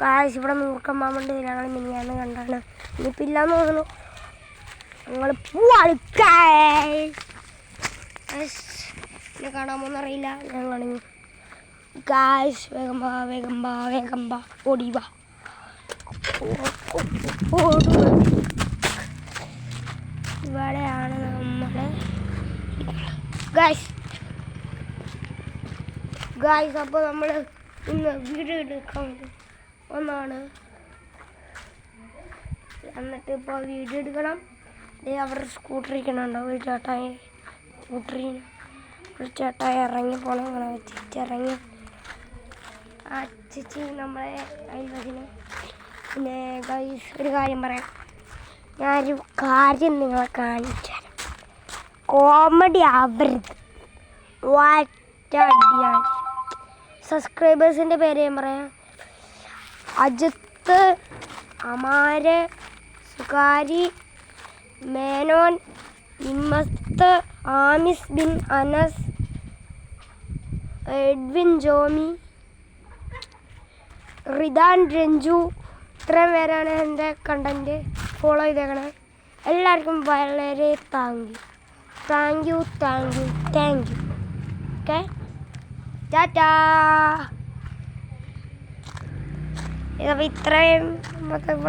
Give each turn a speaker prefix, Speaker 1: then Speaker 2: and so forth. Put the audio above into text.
Speaker 1: കാശ് ഇവിടെ മൂർക്കം മാമണ്ട് ഞങ്ങൾ മിനിയാന്ന് കണ്ടാണ്. ഇനിയിപ്പോൾ ഇല്ലാന്ന് തോന്നുന്നു. ഞങ്ങൾ പോവാണ്. എന്നെ കാണാമോന്നറിയില്ല. ഞങ്ങൾ കാശ് വേഗം വാ ഓടി വാ. ഇവിടെയാണ് നമ്മുടെ ഗായ്സ്. അപ്പോൾ നമ്മൾ ഇന്ന് വീഡിയോ എടുക്കാൻ ഒന്നാണ്. എന്നിട്ട് ഇപ്പോൾ വീഡിയോ എടുക്കണം. അവർ സ്കൂട്ടർ ഇരിക്കണുണ്ടോ ഒരു ചേട്ടായി. സ്കൂട്ടറിന് ഒരു ചേട്ടായി ഇറങ്ങി പോകണം. അങ്ങനെ വെച്ചിറങ്ങി ആ ചേച്ചി നമ്മളെ അയൽവശിന്. പിന്നെ ഗായ്സ് ഒരു കാര്യം പറയാം. ഞാനൊരു കാര്യം നിങ്ങളെ കാണിച്ചു തരാം. കോമഡി ആവരുത്. വാറ്റാടിയാണ്. സബ്സ്ക്രൈബേഴ്സിൻ്റെ പേര് ഞാൻ പറയാം. Ajith, അമാര്, സുകാരി, Menon, ഇമ്മത്ത്, ആമിസ് bin Anas, Edwin Jomy, Ridan Ranju. ഇത്രയും പേരാണ് എൻ്റെ കണ്ടൻറ്റ് ഫോളോ ചെയ്തേക്കണേ. എല്ലാവർക്കും വളരെ താങ്ക് യു. ഓക്കെ, ടാറ്റാ. ഇതപ്പോൾ ഇത്രയും നമുക്ക്